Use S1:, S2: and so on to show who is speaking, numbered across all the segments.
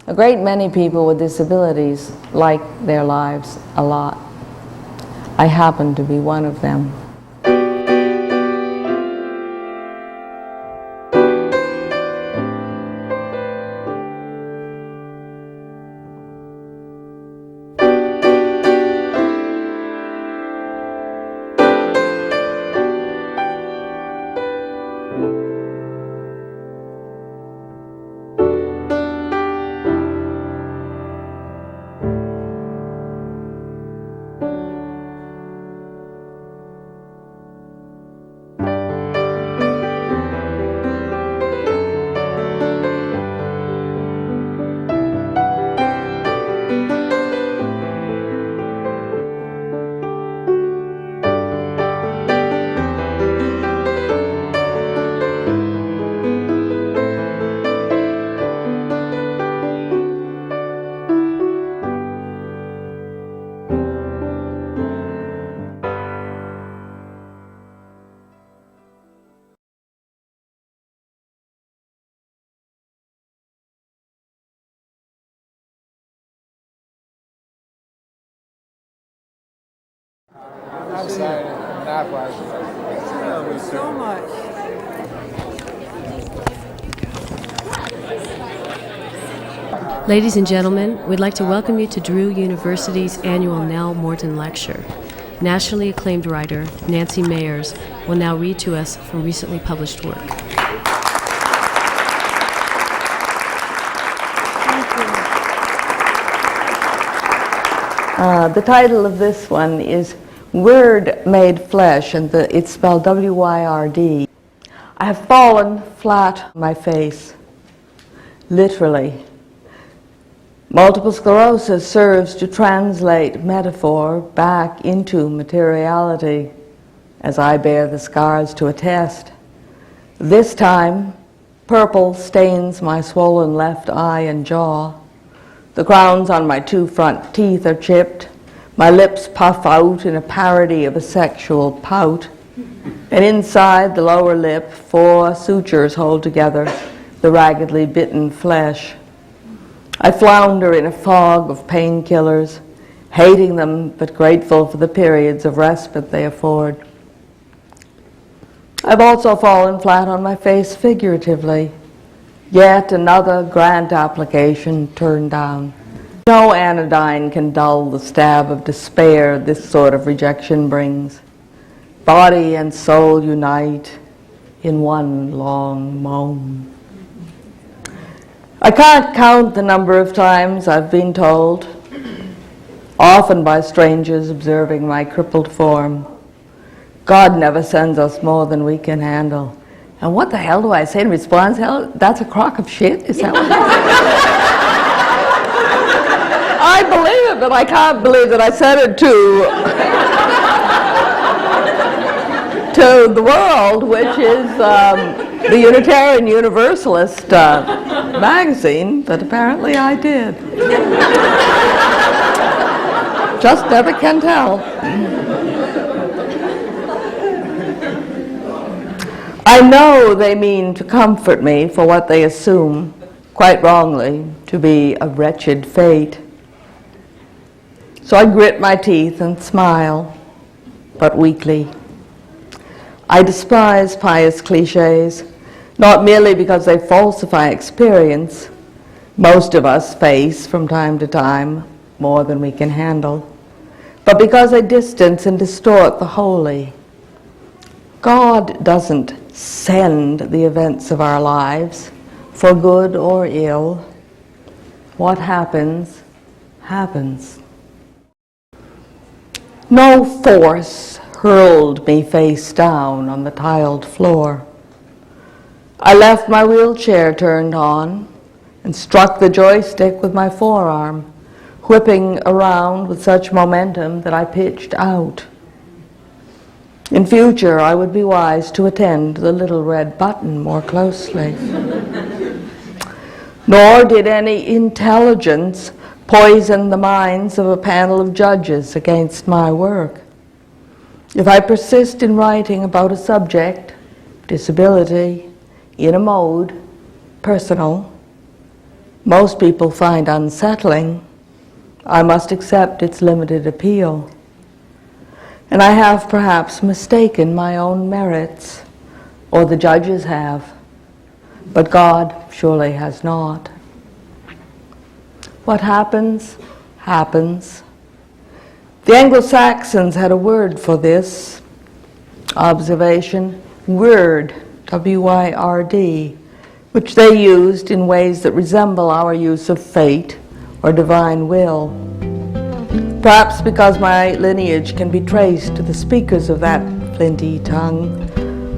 S1: A great many people with disabilities like their lives a lot. I happen to be one of them.
S2: I'm sorry, not watching. Thank you so much.
S3: Ladies and gentlemen, we'd like to welcome you to Drew University's annual Nell Morton Lecture. Nationally acclaimed writer Nancy Mairs will now read to us from recently published work.
S1: The title of this one is Word Made Flesh, and it's spelled W-Y-R-D. I have fallen flat on my face, literally. Multiple sclerosis serves to translate metaphor back into materiality, as I bear the scars to attest. This time, purple stains my swollen left eye and jaw. The crowns on my two front teeth are chipped. My lips puff out in a parody of a sexual pout. And inside the lower lip, 4 sutures hold together the raggedly bitten flesh. I flounder in a fog of painkillers, hating them but grateful for the periods of respite they afford. I've also fallen flat on my face figuratively. Yet another grant application turned down. No anodyne can dull the stab of despair this sort of rejection brings. Body and soul unite in one long moan. I can't count the number of times I've been told, often by strangers observing my crippled form, God never sends us more than we can handle. And what the hell do I say in response? Hell, that's a crock of shit? Is that what I believe it, but I can't believe that I said it to the world, which is the Unitarian Universalist magazine, but apparently I did. Just never can tell. I know they mean to comfort me for what they assume, quite wrongly, to be a wretched fate. So I grit my teeth and smile, but weakly. I despise pious cliches, not merely because they falsify experience. Most of us face, from time to time, more than we can handle, but because they distance and distort the holy. God doesn't send the events of our lives, for good or ill. What happens, happens. No force hurled me face down on the tiled floor. I left my wheelchair turned on and struck the joystick with my forearm, whipping around with such momentum that I pitched out. In future, I would be wise to attend to the little red button more closely. Nor did any intelligence poison the minds of a panel of judges against my work. If I persist in writing about a subject, disability, in a mode, personal, most people find unsettling, I must accept its limited appeal. And I have perhaps mistaken my own merits, or the judges have, but God surely has not. What happens, happens. The Anglo-Saxons had a word for this observation, wyrd, W-Y-R-D, which they used in ways that resemble our use of fate or divine will. Perhaps because my lineage can be traced to the speakers of that flinty tongue,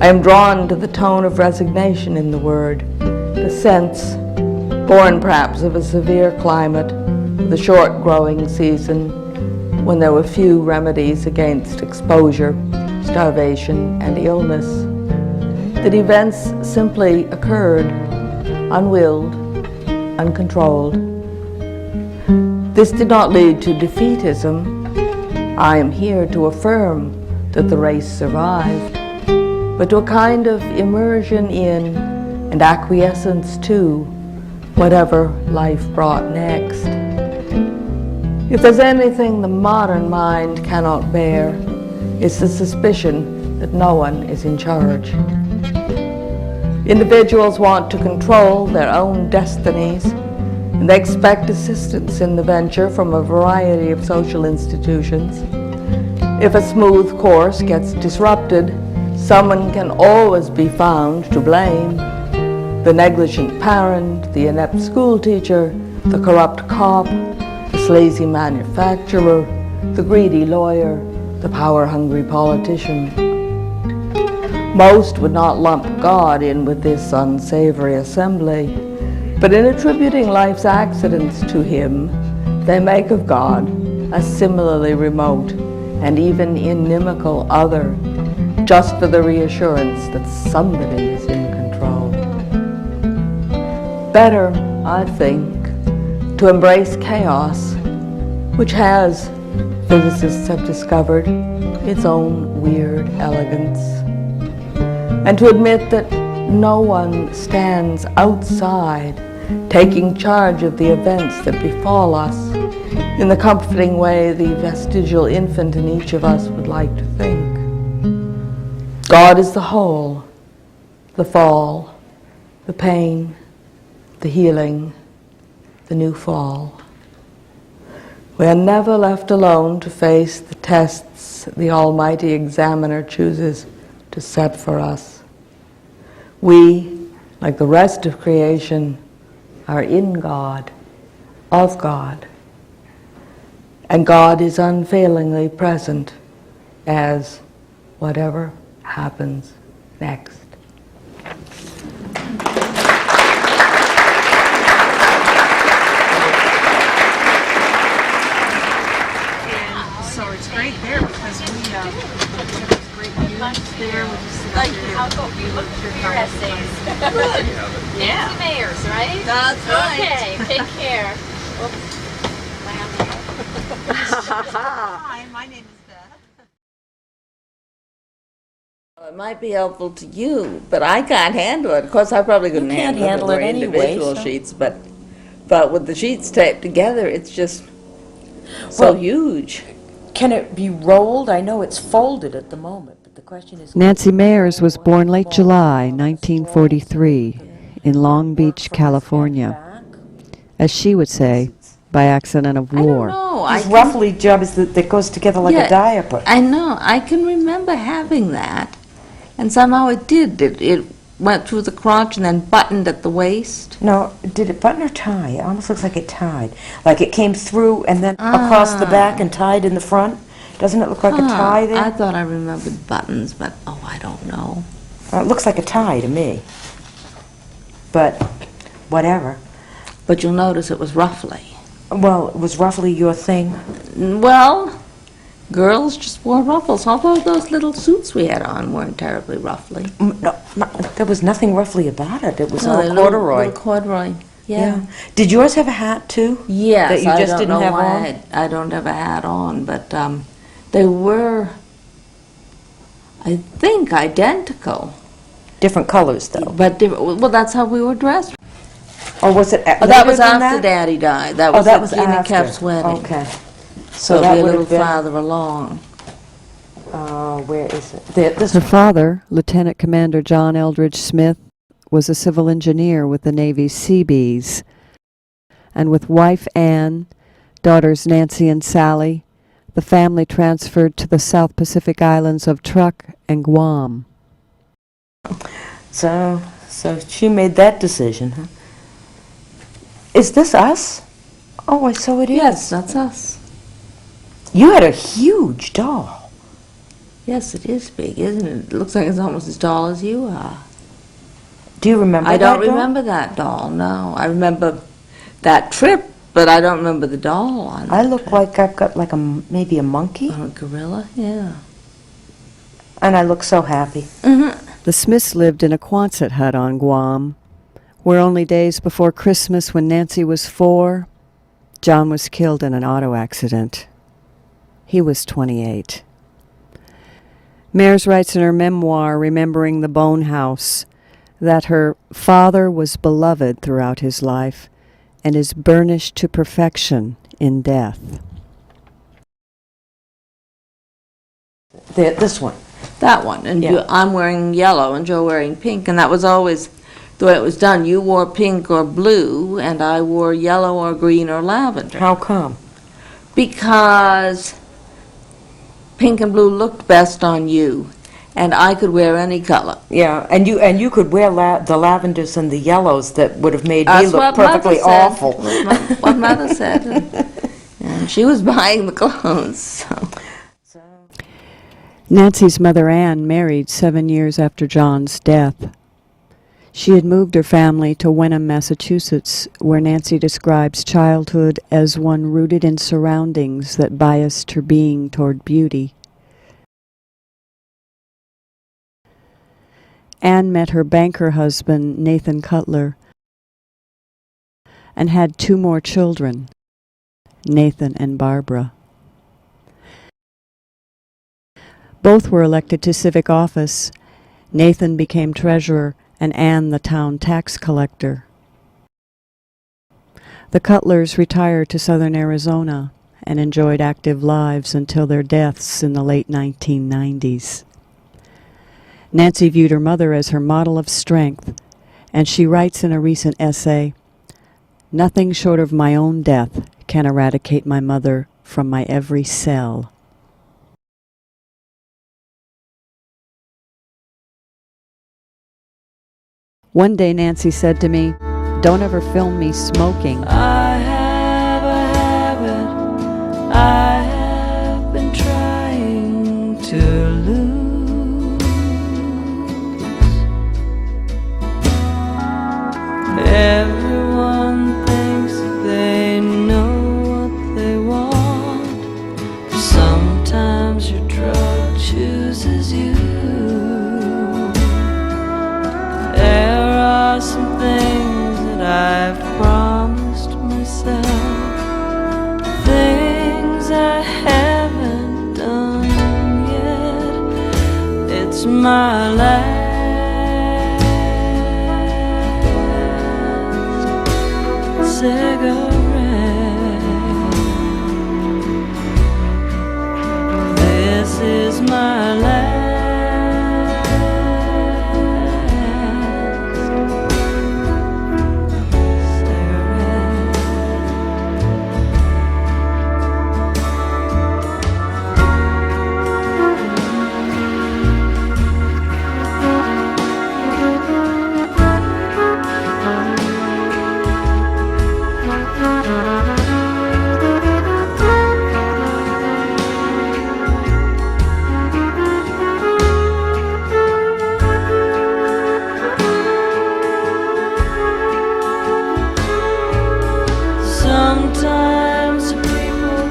S1: I am drawn to the tone of resignation in the word, the sense, born perhaps of a severe climate, with a short growing season, when there were few remedies against exposure, starvation, and illness, that events simply occurred, unwilled, uncontrolled. This did not lead to defeatism. I am here to affirm that the race survived, but to a kind of immersion in and acquiescence to whatever life brought next. If there's anything the modern mind cannot bear, it's the suspicion that no one is in charge. Individuals want to control their own destinies, and they expect assistance in the venture from a variety of social institutions. If a smooth course gets disrupted, someone can always be found to blame. The negligent parent, the inept schoolteacher, the corrupt cop, the sleazy manufacturer, the greedy lawyer, the power-hungry politician. Most would not lump God in with this unsavory assembly, but in attributing life's accidents to Him, they make of God a similarly remote and even inimical other, just for the reassurance that somebody is in control. Better, I think, to embrace chaos, which has, physicists have discovered, its own weird elegance, and to admit that no one stands outside taking charge of the events that befall us in the comforting way the vestigial infant in each of us would like to think. God is the whole, the fall, the pain, the healing, the new fall. We are never left alone to face the tests the Almighty Examiner chooses to set for us. We, like the rest of creation, are in God, of God, and God is unfailingly present as whatever happens next.
S4: So it's great there because we have great views there.
S5: Thank you. I'll go look through your essays. Nancy Mairs, right?
S1: That's right.
S5: Okay, take care. Oops.
S4: Hi, my name is Beth.
S1: It might be helpful to you, but I can't handle it. Of course, I probably couldn't handle it anyway, individual sheets, but with the sheets taped together, it's just so huge.
S6: Can it be rolled? I know it's folded at the moment, but the question is...
S7: Nancy Mairs was born late July 1943 in Long Beach, California. As she would say, by accident of war.
S1: I don't know.
S6: These roughly jobs that goes together like a diaper.
S1: I know. I can remember having that, and somehow it did. It went through the crotch and then buttoned at the waist.
S6: No, did it button or tie? It almost looks like it tied. Like it came through and then across the back and tied in the front. Doesn't it look like a tie there?
S1: I thought I remembered buttons, but I don't know.
S6: It looks like a tie to me. But whatever.
S1: But you'll notice it was roughly.
S6: Well, it was roughly your thing.
S1: Well, girls just wore ruffles, although those little suits we had on weren't terribly ruffly.
S6: No, there was nothing roughly about it. It was all
S1: little
S6: corduroy.
S1: Corduroy, yeah.
S6: Did yours have a hat, too?
S1: Yes,
S6: that you just
S1: I don't
S6: didn't
S1: know
S6: have
S1: why
S6: on?
S1: I don't have a hat on, but they were, I think, identical.
S6: Different colors, though.
S1: But well, that's how we were dressed.
S6: Or was it
S1: Oh, that
S6: later
S1: was
S6: than
S1: after
S6: that?
S1: Daddy died. That
S6: Oh,
S1: was
S6: that
S1: at
S6: was
S1: Gina
S6: after.
S1: Kep's wedding.
S6: Okay.
S1: So
S6: that
S1: it'd be a
S6: would
S1: little
S6: have been-
S1: farther along.
S6: Where is it? This
S7: Her
S6: one.
S7: father, Lieutenant Commander John Eldridge Smith, was a civil engineer with the Navy's Seabees, and with wife Anne, daughters Nancy and Sally, the family transferred to the South Pacific islands of Truk and Guam.
S6: So she made that decision, huh? Is this us? Oh, so it is.
S1: Yes, that's us.
S6: You had a huge doll.
S1: Yes, it is big, isn't it? It looks like it's almost as tall as you are.
S6: Do you remember
S1: I
S6: that
S1: don't
S6: doll?
S1: remember that doll, no. I remember that trip, but I don't remember the doll on
S6: I
S1: it.
S6: look like I've got like maybe a monkey,
S1: A gorilla, yeah.
S6: and I look so happy.
S7: The Smiths lived in a Quonset hut on Guam, where only days before Christmas, when Nancy was 4, John was killed in an auto accident. He was 28. Mairs writes in her memoir, Remembering the Bone House, that her father was beloved throughout his life and is burnished to perfection in death.
S6: This one.
S1: That one, and
S6: Yeah.
S1: I'm wearing yellow and Joe wearing pink, and that was always the way it was done. You wore pink or blue, and I wore yellow or green or lavender.
S6: How come?
S1: Because pink and blue looked best on you, and I could wear any color.
S6: Yeah, and you could wear the lavenders and the yellows that would have made me
S1: That's
S6: look
S1: what
S6: perfectly
S1: Mother said.
S6: awful.
S1: What Mother said. And she was buying the clothes, so.
S7: Nancy's mother Anne married 7 years after John's death. She had moved her family to Wenham, Massachusetts, where Nancy describes childhood as one rooted in surroundings that biased her being toward beauty. Anne met her banker husband, Nathan Cutler, and had 2 more children, Nathan and Barbara. Both were elected to civic office. Nathan became treasurer and Anne the town tax collector. The Cutlers retired to southern Arizona and enjoyed active lives until their deaths in the late 1990s. Nancy viewed her mother as her model of strength, and she writes in a recent essay, "Nothing short of my own death can eradicate my mother from my every cell." One day Nancy said to me, "Don't ever film me smoking." I have a habit I have been trying to lose. Everyone thinks they know what they want. Sometimes your drug chooses you. Some things that I've promised myself, things I haven't done yet. It's my last cigarette. This is my last. Sometimes the people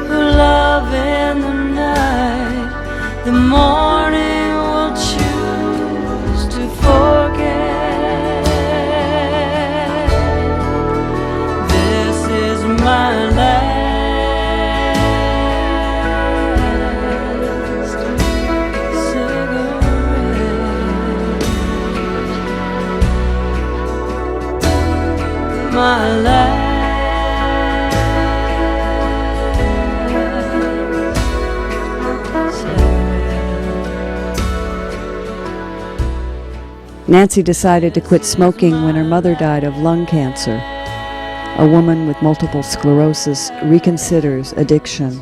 S7: who love in the night, the morning will choose to forget. This is my last cigarette.
S8: my last.
S7: Nancy decided to quit smoking when her mother died of lung cancer. A woman with multiple sclerosis reconsiders addiction.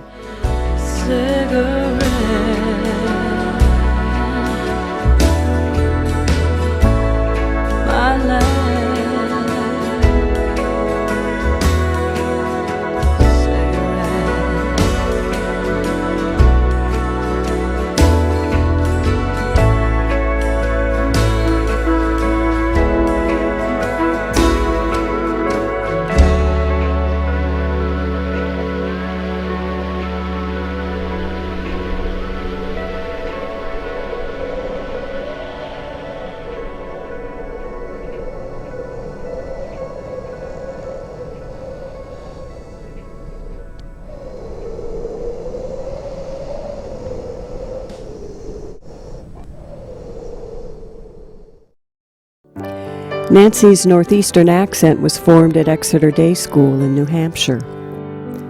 S7: Nancy's northeastern accent was formed at Exeter Day School in New Hampshire,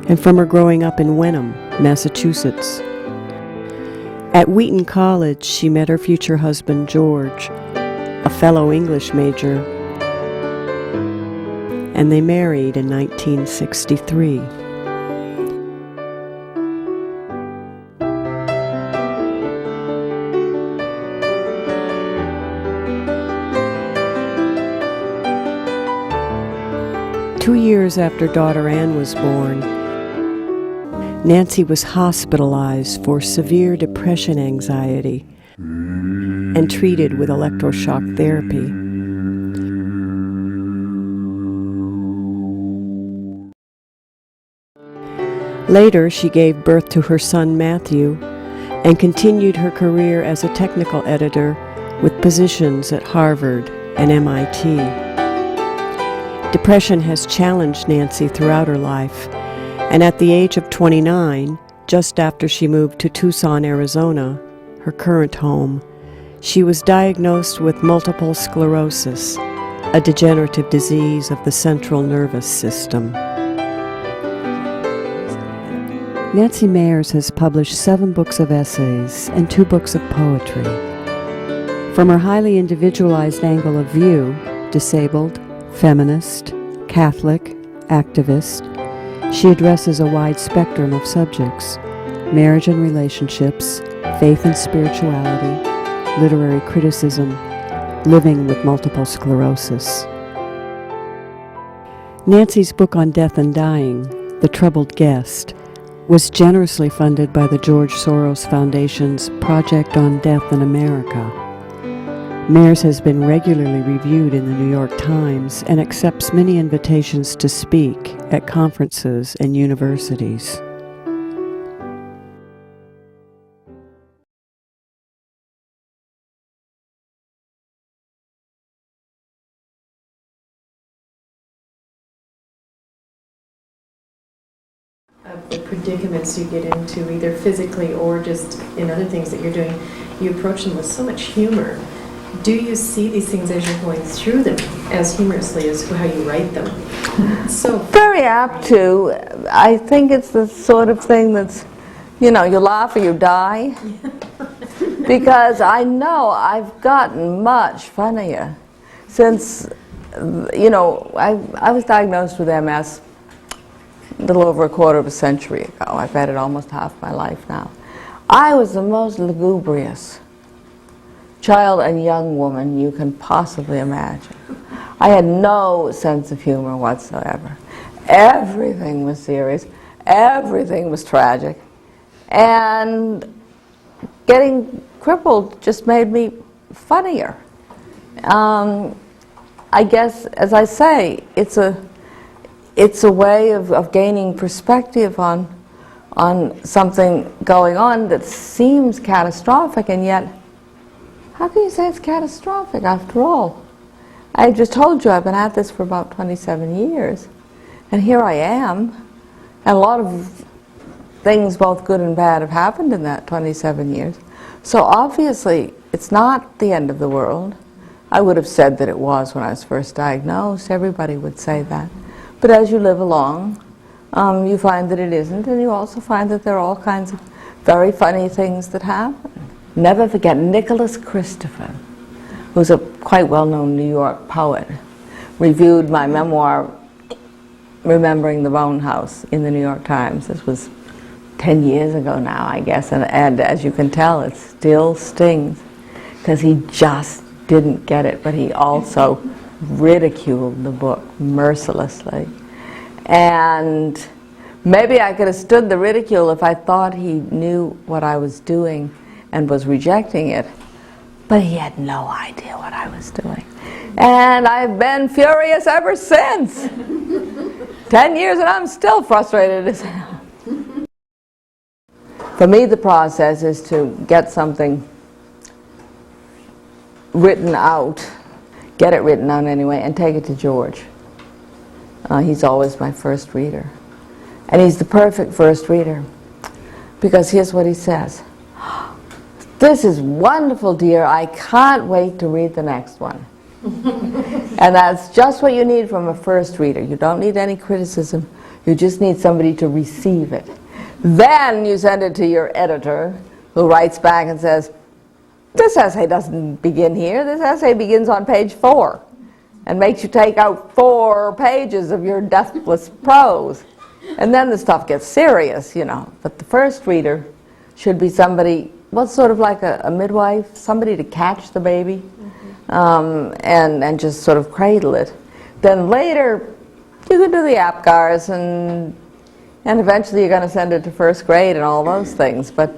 S7: and from her growing up in Wenham, Massachusetts. At Wheaton College, she met her future husband, George, a fellow English major, and they married in 1963. Two years after daughter Anne was born, Nancy was hospitalized for severe depression anxiety and treated with electroshock therapy. Later, she gave birth to her son Matthew and continued her career as a technical editor with positions at Harvard and MIT. Depression has challenged Nancy throughout her life, and at the age of 29, just after she moved to Tucson, Arizona, her current home, she was diagnosed with multiple sclerosis, a degenerative disease of the central nervous system. Nancy Mairs has published 7 books of essays and 2 books of poetry. From her highly individualized angle of view, disabled, feminist, Catholic, activist, she addresses a wide spectrum of subjects: marriage and relationships, faith and spirituality, literary criticism, living with multiple sclerosis. Nancy's book on death and dying, The Troubled Guest, was generously funded by the George Soros Foundation's Project on Death in America. Mairs has been regularly reviewed in the New York Times and accepts many invitations to speak at conferences and universities.
S3: Of the predicaments you get into, either physically or just in other things that you're doing, you approach them with so much humor. Do you see these things as you're going through them as humorously as how you write them? So
S1: Very apt to. I think it's the sort of thing that's, you know, you laugh or you die. Because I know I've gotten much funnier since, you know, I was diagnosed with MS a little over a quarter of a century ago. I've had it almost half my life now. I was the most lugubrious child and young woman you can possibly imagine. I had no sense of humor whatsoever. Everything was serious. Everything was tragic. And getting crippled just made me funnier. I guess, as I say, it's a way of gaining perspective on something going on that seems catastrophic, and yet, how can you say it's catastrophic after all? I just told you I've been at this for about 27 years, and here I am, and a lot of things, both good and bad, have happened in that 27 years. So obviously, it's not the end of the world, I would have said that it was when I was first diagnosed. Everybody would say that. But as you live along, you find that it isn't, and you also find that there are all kinds of very funny things that happen. Never forget Nicholas Christopher, who's a quite well-known New York poet, reviewed my memoir, Remembering the Bone House, in the New York Times. This was 10 years ago now, I guess, and as you can tell, it still stings, because he just didn't get it, but he also ridiculed the book mercilessly. And maybe I could have stood the ridicule if I thought he knew what I was doing and was rejecting it, but he had no idea what I was doing. And I've been furious ever since. 10 years and I'm still frustrated as hell. For me, the process is to get something written out, get it written out anyway, and take it to George. He's always my first reader. And he's the perfect first reader, because here's what he says. This is wonderful, dear. I can't wait to read the next one. And that's just what you need from a first reader. You don't need any criticism. You just need somebody to receive it. Then you send it to your editor, who writes back and says, this essay doesn't begin here. This essay begins on page 4 and makes you take out 4 pages of your deathless prose. And then the stuff gets serious, you know. But the first reader should be somebody, well, sort of like a midwife, somebody to catch the baby, and just sort of cradle it. Then later, you can do the APGARs, and eventually you're going to send it to first grade and all those things. But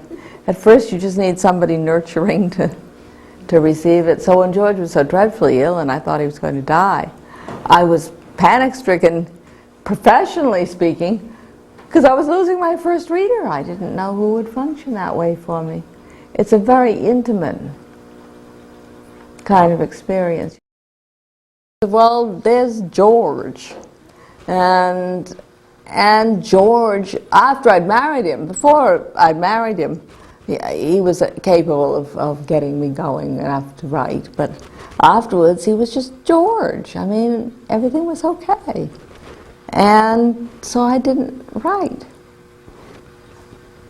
S1: at first you just need somebody nurturing to receive it. So when George was so dreadfully ill and I thought he was going to die, I was panic-stricken, professionally speaking, because I was losing my first reader. I didn't know who would function that way for me. It's a very intimate kind of experience. Well, there's George. And George, after I'd married him, before I'd married him, he was capable of getting me going enough to write. But afterwards, he was just George. I mean, everything was okay. And so I didn't write.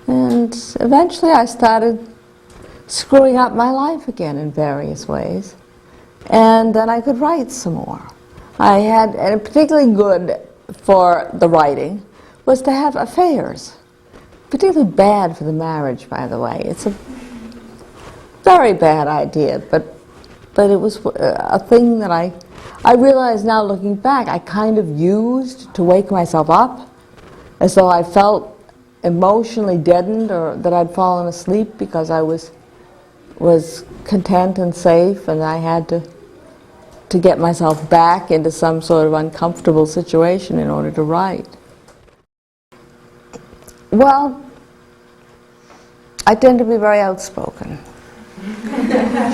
S1: And eventually I started screwing up my life again in various ways. And then I could write some more. I had, and particularly good for the writing, was to have affairs. Particularly bad for the marriage, by the way. It's a very bad idea, but it was a thing that I realize now, looking back, I kind of used to wake myself up, as though I felt emotionally deadened, or that I'd fallen asleep because I was content and safe, and I had to get myself back into some sort of uncomfortable situation in order to write. Well, I tend to be very outspoken.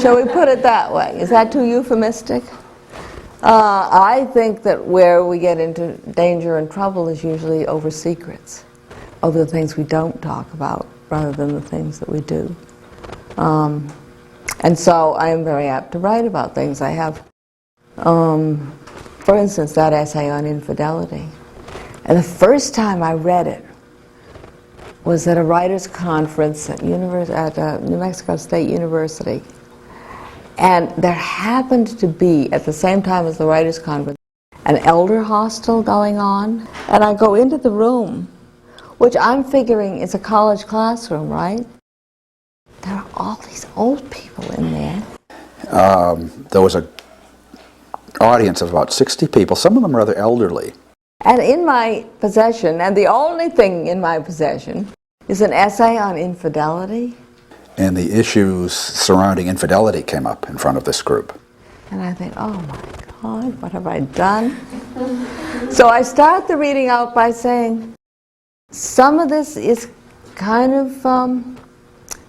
S1: Shall we put it that way? Is that too euphemistic? I think that where we get into danger and trouble is usually over secrets, over the things we don't talk about, rather than the things that we do. And so I am very apt to write about things. I have, for instance, that essay on infidelity. And the first time I read it was at a writers' conference at New Mexico State University. And there happened to be, at the same time as the writers' conference, an elder hostel going on. And I go into the room, which I'm figuring is a college classroom, right? There are all these old people in there.
S8: There was an audience of about 60 people, some of them rather elderly.
S1: And in my possession, and the only thing in my possession, is an essay on infidelity.
S8: And the issues surrounding infidelity came up in front of this group.
S1: And I think, oh my God, what have I done? So I start the reading out by saying, some of this is kind of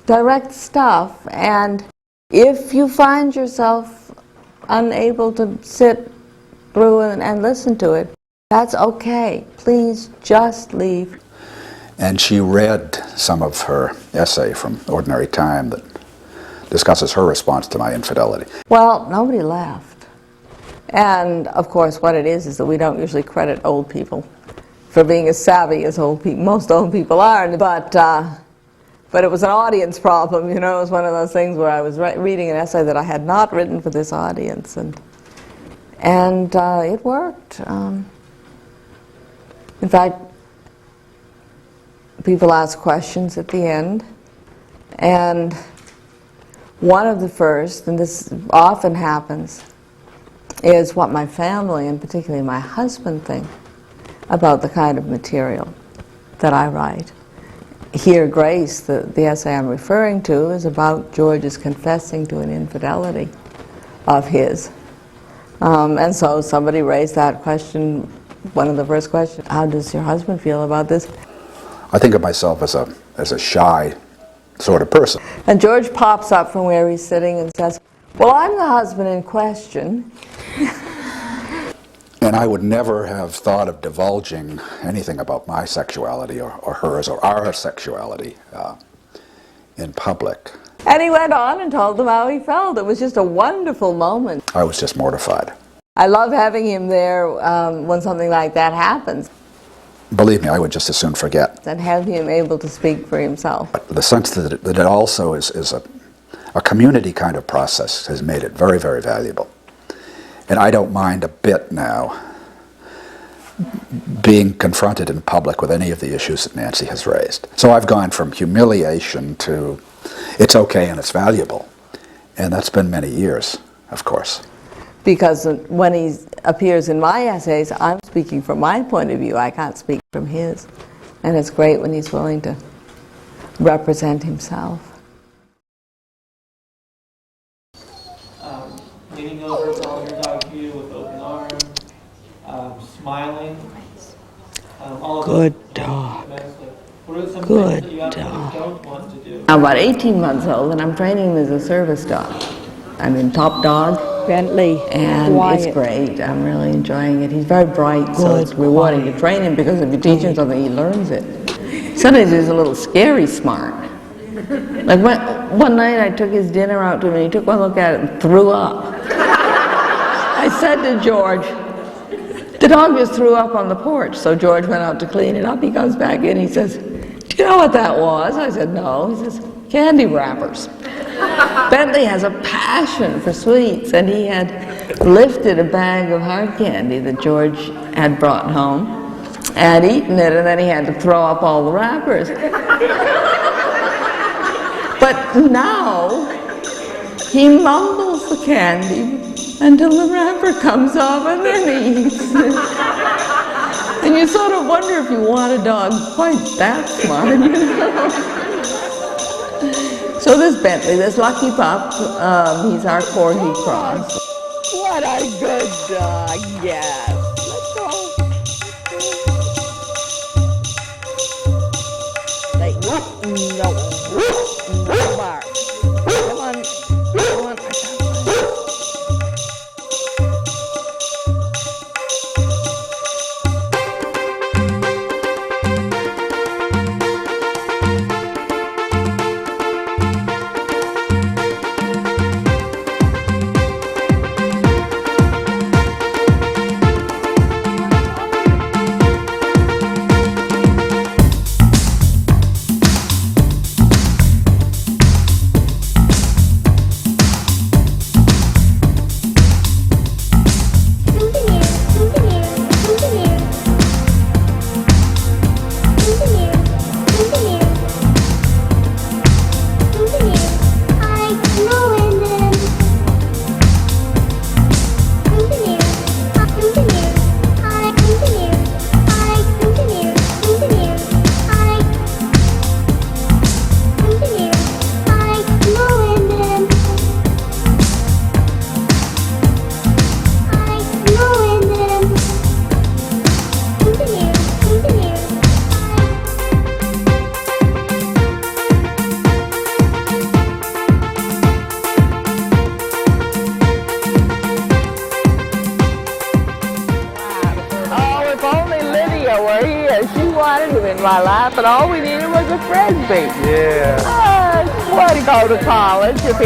S1: direct stuff, and if you find yourself unable to sit through and listen to it, that's okay. Please just leave.
S8: And she read some of her essay from Ordinary Time that discusses her response to my infidelity.
S1: Well, nobody laughed. And of course, what it is that we don't usually credit old people for being as savvy as most old people are. But it was an audience problem, you know. It was one of those things where I was reading an essay that I had not written for this audience, and it worked. In fact, people asked questions at the end, and one of the first, and this often happens, is what my family, and particularly my husband, think about the kind of material that I write. Here, Grace, the essay I'm referring to, is about George's confessing to an infidelity of his. And so somebody raised that question, one of the first questions, how does your husband feel about this?
S8: I think of myself as a shy sort of person.
S1: And George pops up from where he's sitting and says, well, I'm the husband in question.
S8: And I would never have thought of divulging anything about my sexuality or hers or our sexuality in public.
S1: And he went on and told them how he felt. It was just a wonderful moment.
S8: I was just mortified.
S1: I love having him there when something like that happens.
S8: Believe me, I would just as soon forget.
S1: And have him able to speak for himself.
S8: But the sense that it also is a community kind of process has made it very, very valuable. And I don't mind a bit now being confronted in public with any of the issues that Nancy has raised. So I've gone from humiliation to it's okay and it's valuable. And that's been many years, of course.
S1: Because when he appears in my essays, I'm speaking from my point of view. I can't speak from his. And it's great when he's willing to represent himself.
S9: Leaning over, following your dog view with open arms, smiling. All of
S1: Good
S9: those
S1: dog.
S9: What are some
S1: Good
S9: things that you absolutely
S1: dog.
S9: don't want to do?
S1: I'm about 18 months old, and I'm training him as a service dog. I'm in Top Dog,
S7: Bentley,
S1: and
S7: quiet.
S1: it's great. I'm really enjoying it. He's very bright, so it's rewarding to train him, because if you teach him something, he learns it. Sometimes he's a little scary smart. Like one night I took his dinner out to him, and he took one look at it and threw up. I said to George, the dog just threw up on the porch. So George went out to clean it up. He comes back in, he says, do you know what that was? I said, no. He says, candy wrappers. Bentley has a passion for sweets, and he had lifted a bag of hard candy that George had brought home and eaten it, and then he had to throw up all the wrappers. But now he mumbles the candy until the wrapper comes off, and then he eats it. And you sort of wonder if you want a dog quite that smart, you know? So this Bentley, this lucky pup, he's our Corgi cross. What a good dog, yes. Let's go. Like, no bark. Come on, come on. She wanted him in my life, and all we needed was a frisbee.
S2: Yeah.
S1: Oh, way to go to college if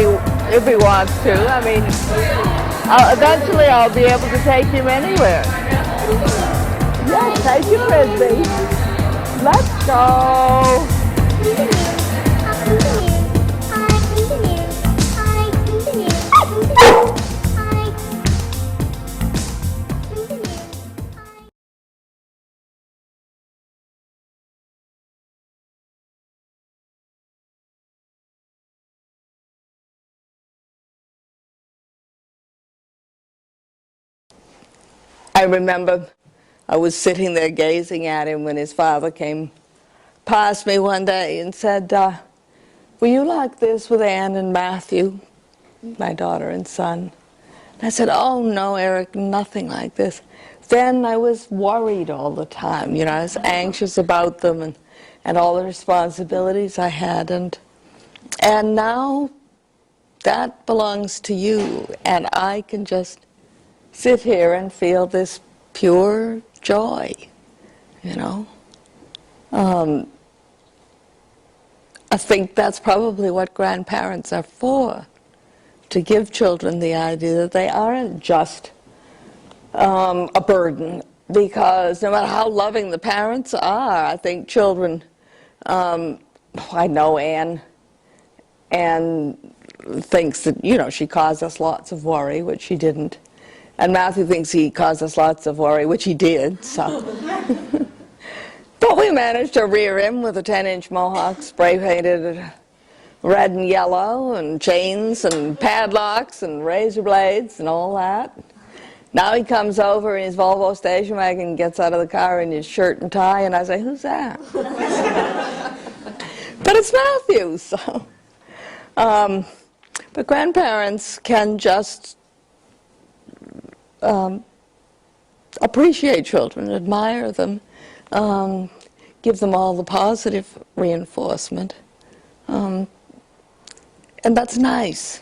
S1: he wants to. I mean, eventually I'll be able to take him anywhere. Yes, take your frisbee. Let's go. I remember I was sitting there gazing at him when his father came past me one day and said, were you like this with Anne and Matthew, my daughter and son? And I said, oh no, Eric, nothing like this. Then I was worried all the time. You know, I was anxious about them and all the responsibilities I had. And now that belongs to you, and I can just sit here and feel this pure joy, you know. I think that's probably what grandparents are for, to give children the idea that they aren't just a burden, because no matter how loving the parents are, I think children, I know Anne thinks that, you know, she caused us lots of worry, which she didn't. And Matthew thinks he caused us lots of worry, which he did, so. But we managed to rear him with a 10-inch mohawk, spray-painted red and yellow, and chains and padlocks and razor blades and all that. Now he comes over in his Volvo station wagon and gets out of the car in his shirt and tie, and I say, who's that? But it's Matthew, so. But grandparents can just appreciate children, admire them, give them all the positive reinforcement. And that's nice,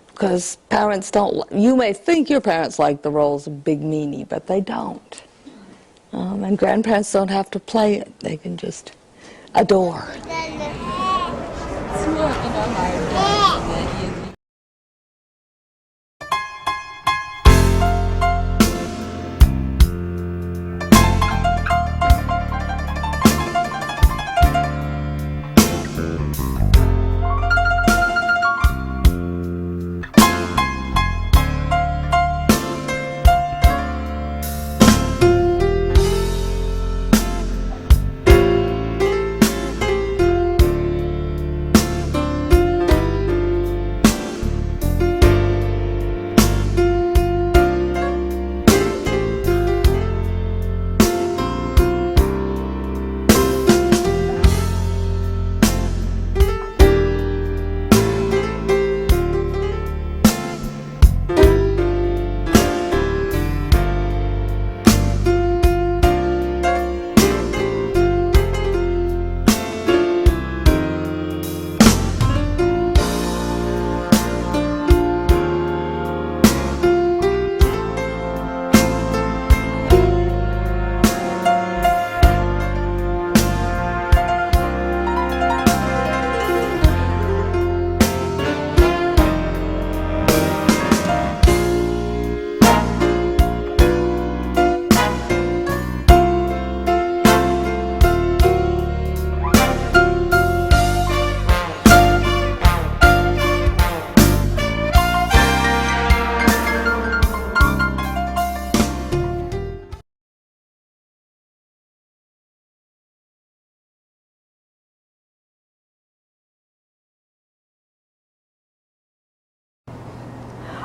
S1: because parents don't, you may think your parents like the roles of big meanie, but they don't. And grandparents don't have to play it, they can just adore.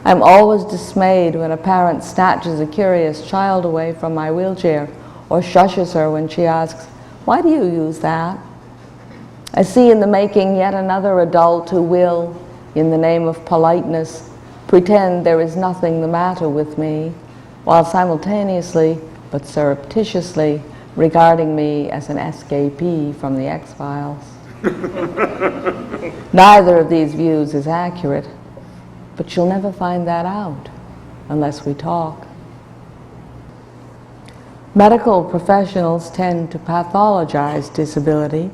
S1: I'm always dismayed when a parent snatches a curious child away from my wheelchair or shushes her when she asks, "Why do you use that?" I see in the making yet another adult who will, in the name of politeness, pretend there is nothing the matter with me, while simultaneously, but surreptitiously, regarding me as an escapee from the X-Files. Neither of these views is accurate, but you'll never find that out unless we talk. Medical professionals tend to pathologize disability,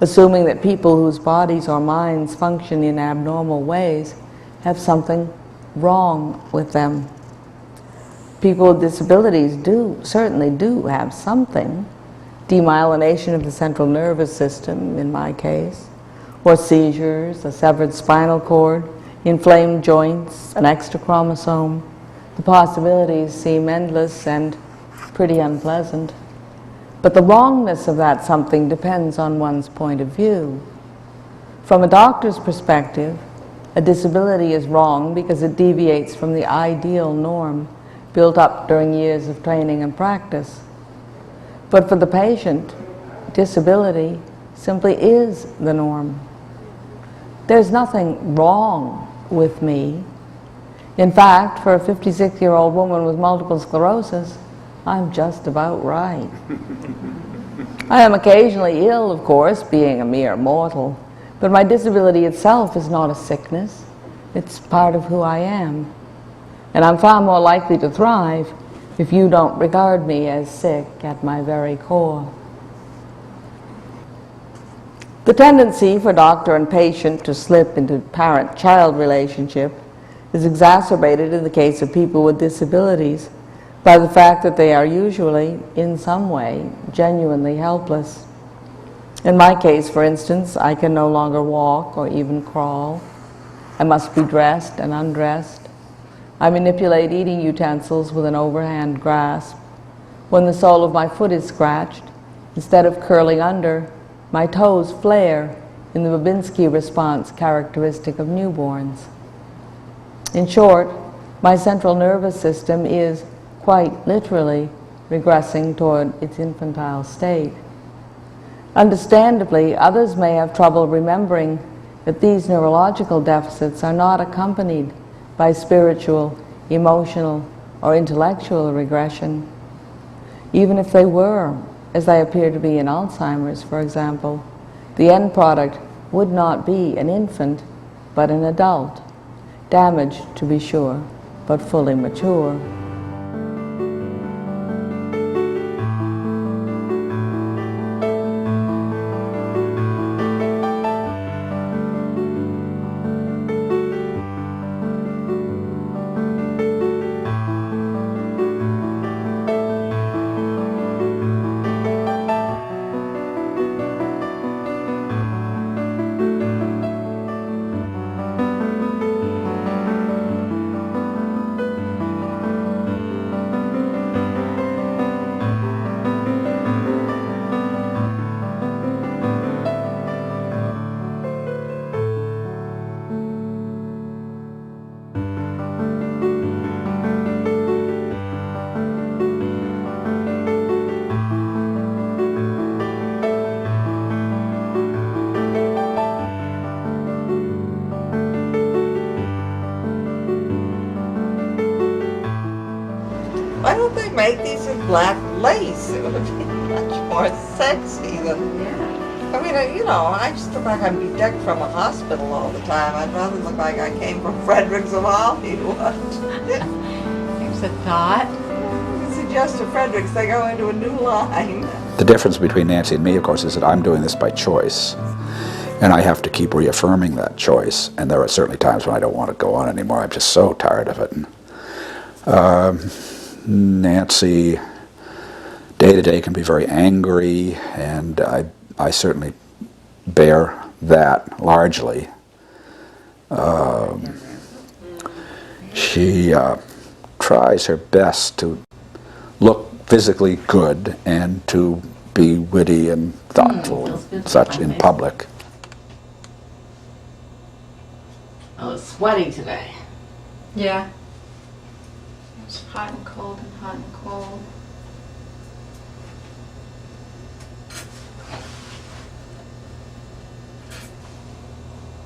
S1: assuming that people whose bodies or minds function in abnormal ways have something wrong with them. People with disabilities certainly do have something. Demyelination of the central nervous system, in my case, or seizures, a severed spinal cord, inflamed joints, an extra chromosome. The possibilities seem endless and pretty unpleasant. But the wrongness of that something depends on one's point of view. From a doctor's perspective, a disability is wrong because it deviates from the ideal norm built up during years of training and practice. But for the patient, disability simply is the norm. There's nothing wrong with me. In fact, for a 56-year-old woman with multiple sclerosis, I'm just about right. I am occasionally ill, of course, being a mere mortal, but my disability itself is not a sickness. It's part of who I am. And I'm far more likely to thrive if you don't regard me as sick at my very core. The tendency for doctor and patient to slip into parent-child relationship is exacerbated in the case of people with disabilities by the fact that they are usually, in some way, genuinely helpless. In my case, for instance, I can no longer walk or even crawl. I must be dressed and undressed. I manipulate eating utensils with an overhand grasp. When the sole of my foot is scratched, instead of curling under, my toes flare in the Babinski response characteristic of newborns. In short, my central nervous system is, quite literally, regressing toward its infantile state. Understandably, others may have trouble remembering that these neurological deficits are not accompanied by spiritual, emotional, or intellectual regression. Even if they were, as they appear to be in Alzheimer's, for example, the end product would not be an infant, but an adult, damaged to be sure, but fully mature.
S10: Why don't they make these in black lace? It would be much more sexy than... I mean, you know, I just look like I'm bedecked from a hospital all the time. I'd rather look like I came from Fredericks of Hollywood.
S5: There's a thought.
S10: You suggest to Fredericks they go into a new line.
S8: The difference between Nancy and me, of course, is that I'm doing this by choice. And I have to keep reaffirming that choice. And there are certainly times when I don't want to go on anymore. I'm just so tired of it. And, Nancy, day to day, can be very angry, and I certainly bear that largely. She tries her best to look physically good and to be witty and thoughtful and such in public.
S5: I was sweaty today.
S3: Yeah.
S5: It's hot and cold and hot and cold.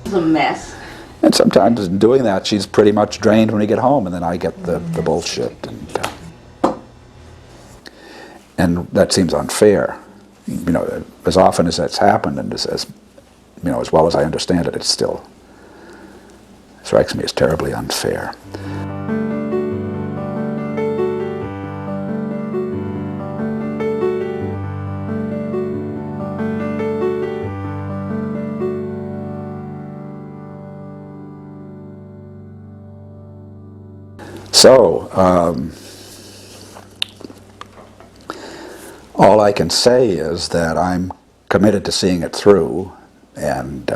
S5: It's a mess.
S8: And sometimes in doing that, she's pretty much drained when we get home, and then I get the bullshit. And that seems unfair. You know, as often as that's happened, and as you know, as well as I understand it, it still strikes me as terribly unfair. All I can say is that I'm committed to seeing it through, and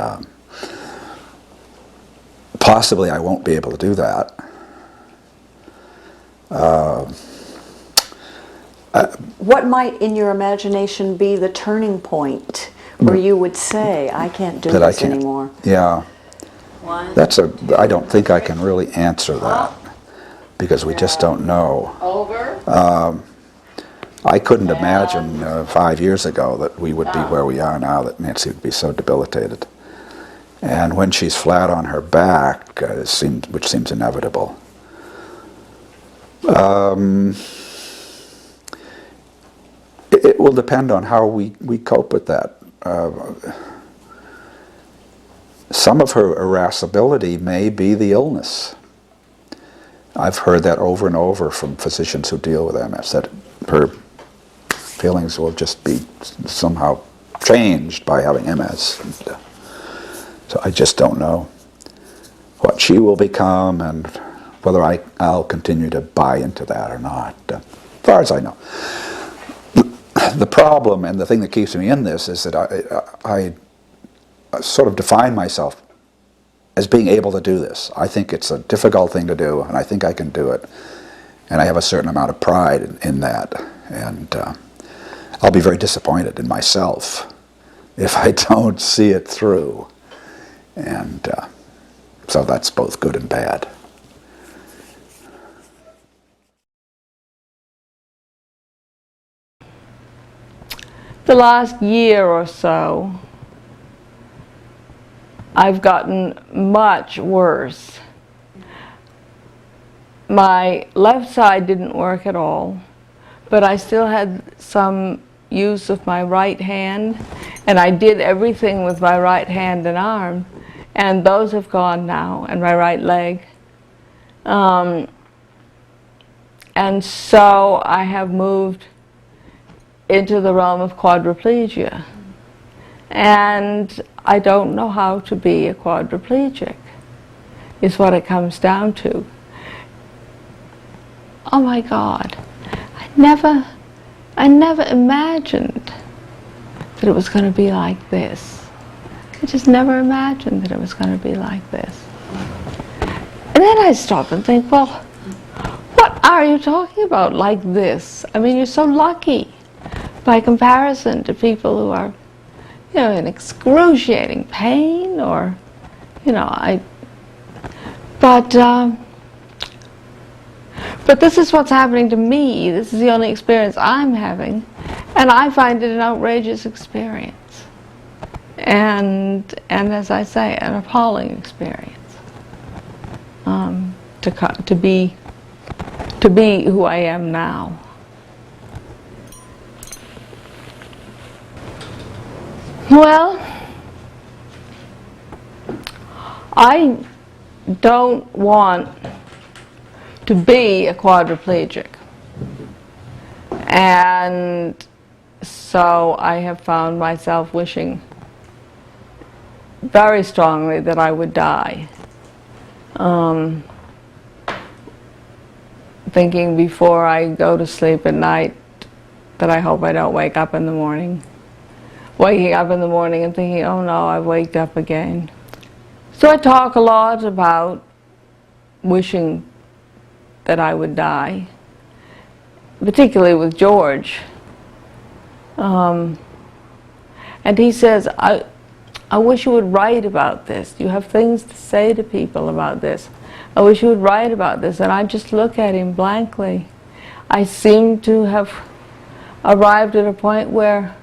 S8: possibly I won't be able to do that.
S7: What might, in your imagination, be the turning point where you would say, I can't do this anymore?
S8: Yeah. I don't think I can really answer that, because we just don't know. I couldn't imagine 5 years ago that we would be where we are now, that Nancy would be so debilitated. And when she's flat on her back, which seems inevitable, it will depend on how we cope with that. Some of her irascibility may be the illness. I've heard that over and over from physicians who deal with MS, that her feelings will just be somehow changed by having MS. And, so I just don't know what she will become and whether I'll continue to buy into that or not, as far as I know. The problem and the thing that keeps me in this is that I sort of define myself as being able to do this. I think it's a difficult thing to do, and I think I can do it. And I have a certain amount of pride in that. And I'll be very disappointed in myself if I don't see it through. And so that's both good and bad.
S1: The last year or so, I've gotten much worse. My left side didn't work at all, but I still had some use of my right hand, and I did everything with my right hand and arm, and those have gone now, and my right leg. And so I have moved into the realm of quadriplegia. And I don't know how to be a quadriplegic, is what it comes down to. Oh my God, I never imagined that it was going to be like this. I just never imagined that it was going to be like this. And then I stop and think, well, what are you talking about, like this? I mean, you're so lucky by comparison to people who are, you know, in excruciating pain, or, you know, but this is what's happening to me. This is the only experience I'm having, and I find it an outrageous experience, and as I say, an appalling experience. To be who I am now. Well, I don't want to be a quadriplegic, and so I have found myself wishing very strongly that I would die. Thinking before I go to sleep at night that I hope I don't wake up in the morning. Waking up in the morning and thinking, oh no, I've waked up again. So I talk a lot about wishing that I would die, particularly with George. And he says, I wish you would write about this. You have things to say to people about this. I wish you would write about this. And I just look at him blankly. I seem to have arrived at a point where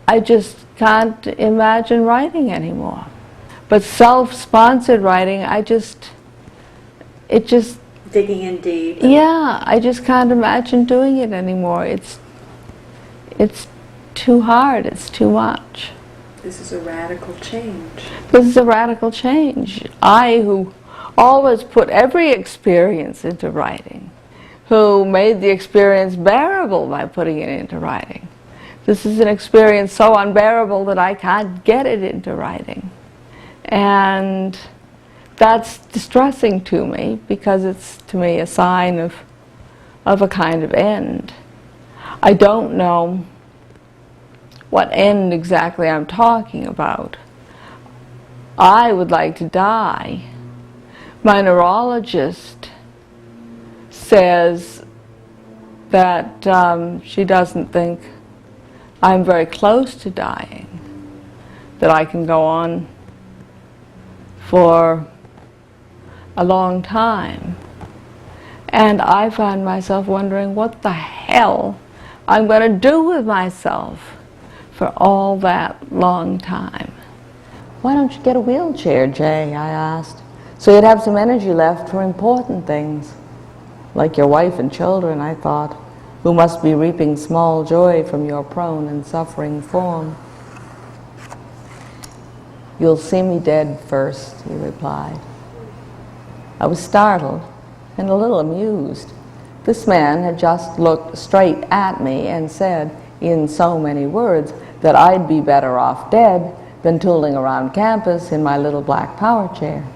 S1: I just can't imagine writing anymore. But self-sponsored writing, it just...
S7: Digging in deep.
S1: Yeah, I just can't imagine doing it anymore. It's too hard, it's too much.
S7: This is a radical change.
S1: This is a radical change. I, who always put every experience into writing, who made the experience bearable by putting it into writing. This is an experience so unbearable that I can't get it into writing. And that's distressing to me because it's, to me, a sign of a kind of end. I don't know what end exactly I'm talking about. I would like to die. My neurologist says that she doesn't think I'm very close to dying, that I can go on for a long time. And I find myself wondering what the hell I'm going to do with myself for all that long time. Why don't you get a wheelchair, Jay? I asked, so you'd have some energy left for important things, like your wife and children, I thought, who must be reaping small joy from your prone and suffering form. You'll see me dead first, he replied. I was startled and a little amused. This man had just looked straight at me and said, in so many words, that I'd be better off dead than tooling around campus in my little black power chair.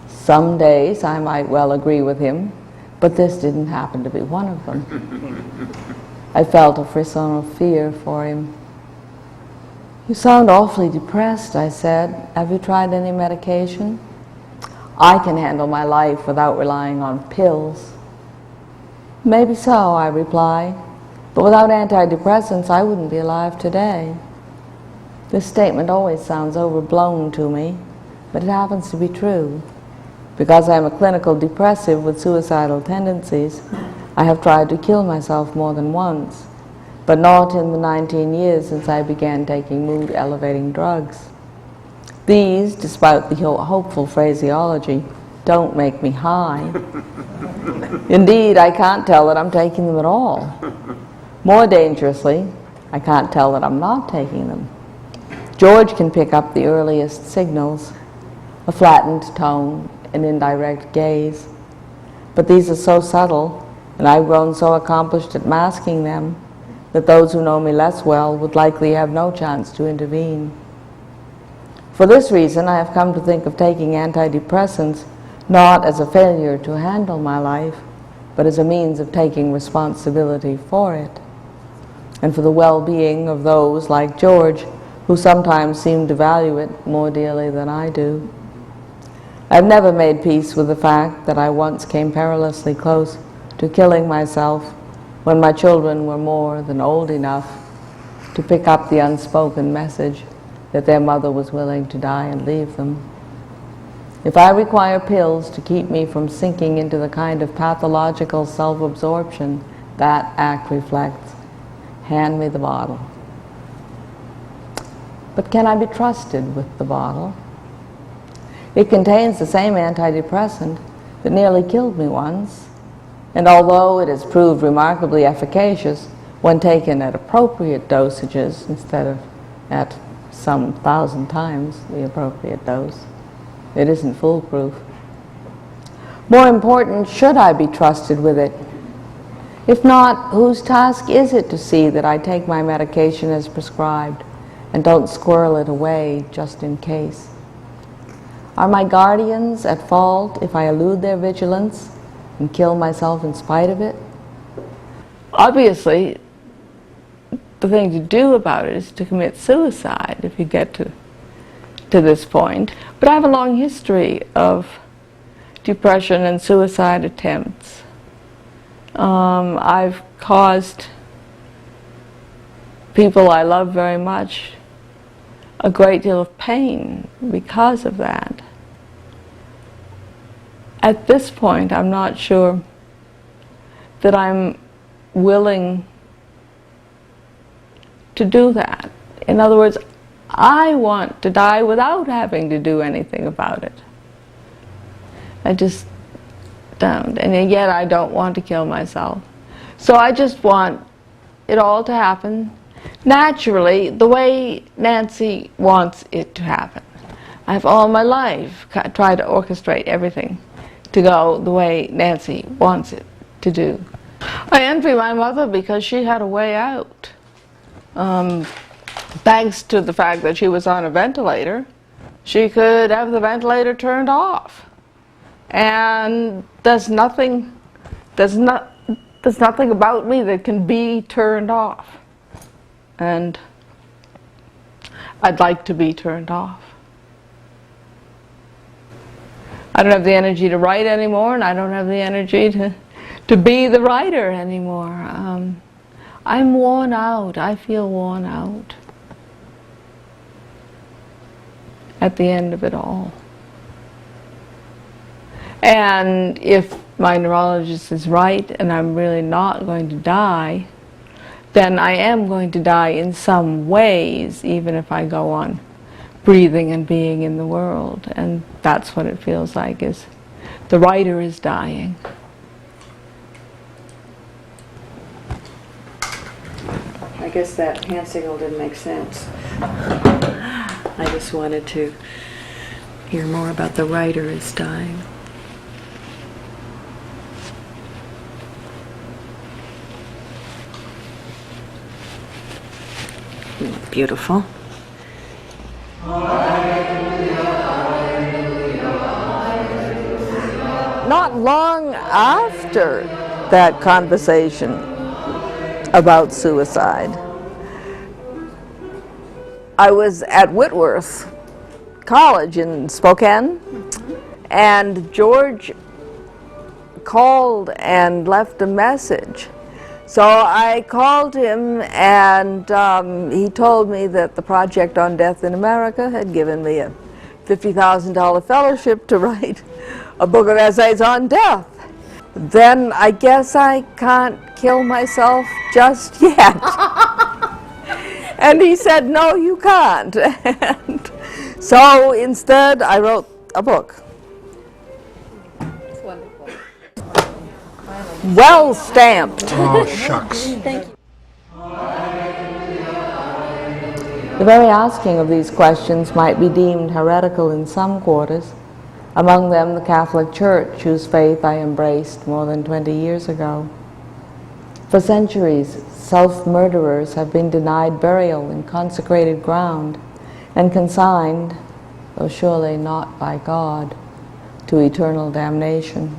S1: Some days I might well agree with him, but this didn't happen to be one of them. I felt a frisson of fear for him. You sound awfully depressed, I said. Have you tried any medication? I can handle my life without relying on pills. Maybe so, I replied, but without antidepressants I wouldn't be alive today. This statement always sounds overblown to me, but it happens to be true. Because I am a clinical depressive with suicidal tendencies, I have tried to kill myself more than once, but not in the 19 years since I began taking mood-elevating drugs. These, despite the hopeful phraseology, don't make me high. Indeed, I can't tell that I'm taking them at all. More dangerously, I can't tell that I'm not taking them. George can pick up the earliest signals, a flattened tone, an indirect gaze. But these are so subtle, and I've grown so accomplished at masking them, that those who know me less well would likely have no chance to intervene. For this reason, I have come to think of taking antidepressants not as a failure to handle my life, but as a means of taking responsibility for it, and for the well-being of those like George, who sometimes seem to value it more dearly than I do. I've never made peace with the fact that I once came perilously close to killing myself when my children were more than old enough to pick up the unspoken message that their mother was willing to die and leave them. If I require pills to keep me from sinking into the kind of pathological self-absorption that act reflects, hand me the bottle. But can I be trusted with the bottle? It contains the same antidepressant that nearly killed me once, and although it has proved remarkably efficacious when taken at appropriate dosages instead of at some 1,000 times the appropriate dose, it isn't foolproof. More important, should I be trusted with it? If not, whose task is it to see that I take my medication as prescribed and don't squirrel it away just in case? Are my guardians at fault if I elude their vigilance and kill myself in spite of it? Obviously, the thing to do about it is to commit suicide if you get to this point. But I have a long history of depression and suicide attempts. I've caused people I love very much a great deal of pain because of that. At this point, I'm not sure that I'm willing to do that. In other words, I want to die without having to do anything about it. I just don't, and yet I don't want to kill myself. So I just want it all to happen naturally, the way Nancy wants it to happen. I've all my life tried to orchestrate everything to go the way Nancy wants it to do. I envy my mother because she had a way out. Thanks to the fact that she was on a ventilator she could have the ventilator turned off. And there's nothing about me that can be turned off. And I'd like to be turned off. I don't have the energy to write anymore, and I don't have the energy to be the writer anymore. I'm worn out. I feel worn out at the end of it all. And if my neurologist is right and I'm really not going to die, then I am going to die in some ways, even if I go on breathing and being in the world. And that's what it feels like, is the writer is dying.
S7: I guess that hand signal didn't make sense. I just wanted to hear more about the writer is dying. Beautiful.
S1: Not long after that conversation about suicide, I was at Whitworth College in Spokane, and George called and left a message. So I called him, and he told me that the Project on Death in America had given me a $50,000 fellowship to write a book of essays on death. Then I guess I can't kill myself just yet. And he said, no, you can't. And so instead I wrote a book. Well stamped.
S2: Oh, shucks.
S1: Thank you. The very asking of these questions might be deemed heretical in some quarters, among them the Catholic Church, whose faith I embraced more than 20 years ago. For centuries, self-murderers have been denied burial in consecrated ground and consigned, though surely not by God, to eternal damnation.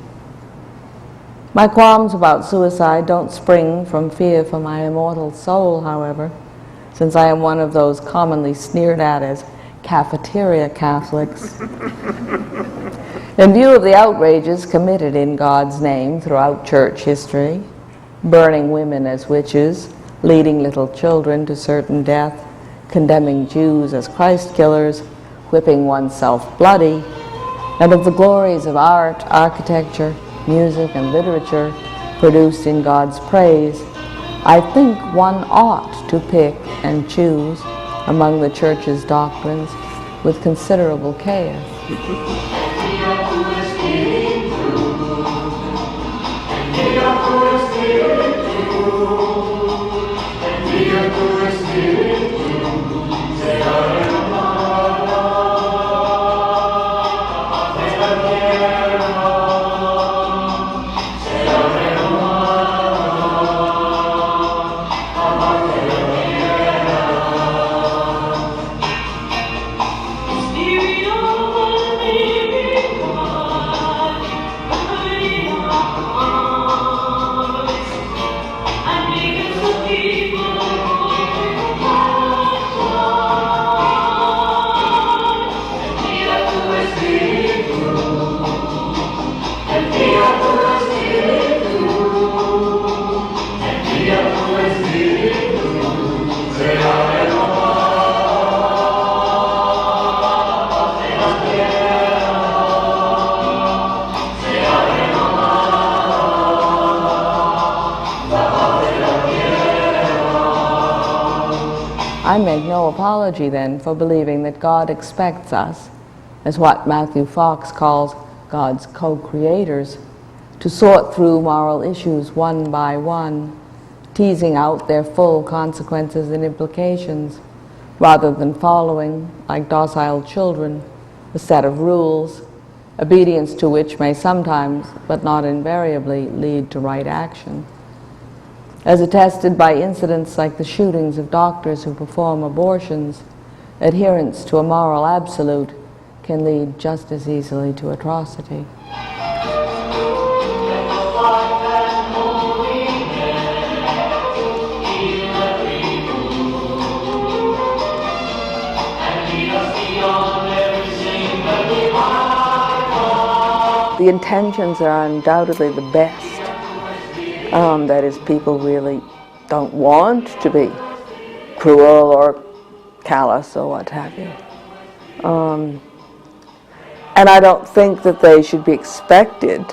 S1: My qualms about suicide don't spring from fear for my immortal soul, however, since I am one of those commonly sneered at as cafeteria Catholics. In view of the outrages committed in God's name throughout church history, burning women as witches, leading little children to certain death, condemning Jews as Christ killers, whipping oneself bloody, and of the glories of art, architecture, music, and literature produced in God's praise, I think one ought to pick and choose among the Church's doctrines with considerable care. I make no apology then for believing that God expects us, as what Matthew Fox calls God's co-creators, to sort through moral issues one by one, teasing out their full consequences and implications, rather than following, like docile children, a set of rules, obedience to which may sometimes, but not invariably, lead to right action. As attested by incidents like the shootings of doctors who perform abortions, adherence to a moral absolute can lead just as easily to atrocity. The intentions are undoubtedly the best. That is, people really don't want to be cruel or callous or what have you. And I don't think that they should be expected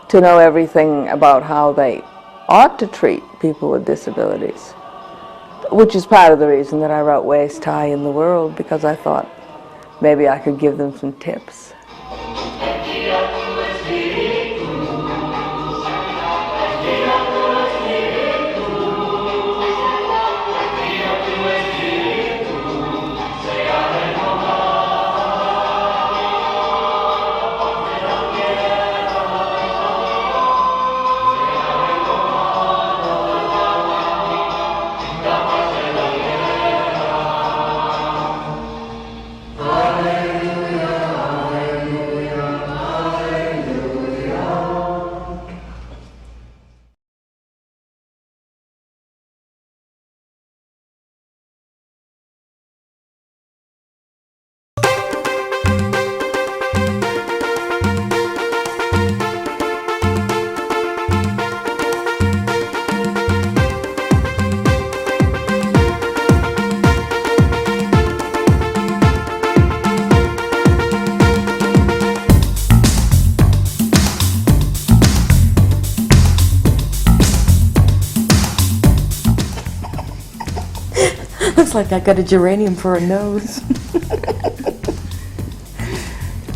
S1: to know everything about how they ought to treat people with disabilities, which is part of the reason that I wrote Waist High in the World, because I thought maybe I could give them some tips.
S6: Looks like I got a geranium for a nose.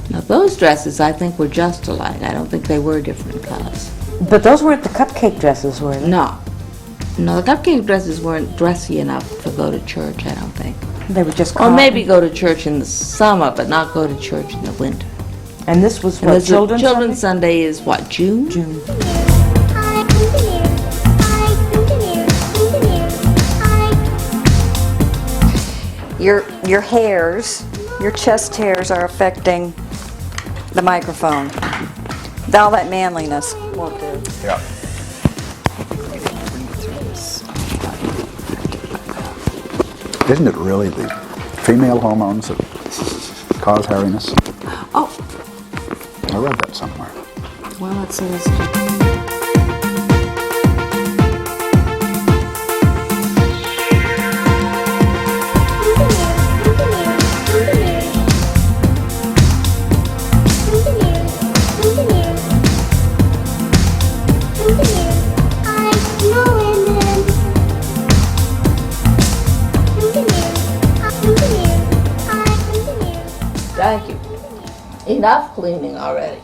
S1: Now those dresses I think were just alike. I don't think they were different colors.
S6: But those weren't the cupcake dresses, were they?
S1: No. No, the cupcake dresses weren't dressy enough to go to church, I don't think.
S6: They were just
S1: Or
S6: cotton.
S1: maybe go to church in the summer, but not go to church in the winter.
S6: And this was
S1: And
S6: what, Children's
S1: Children's
S6: Sunday?
S1: Sunday is what, June?
S6: June.
S11: Your hairs, your chest hairs are affecting the microphone. All that manliness.
S8: Yeah. Isn't it really the female hormones that cause hairiness?
S1: Oh,
S8: I read that somewhere.
S1: well, it says... Thank you. Enough cleaning already.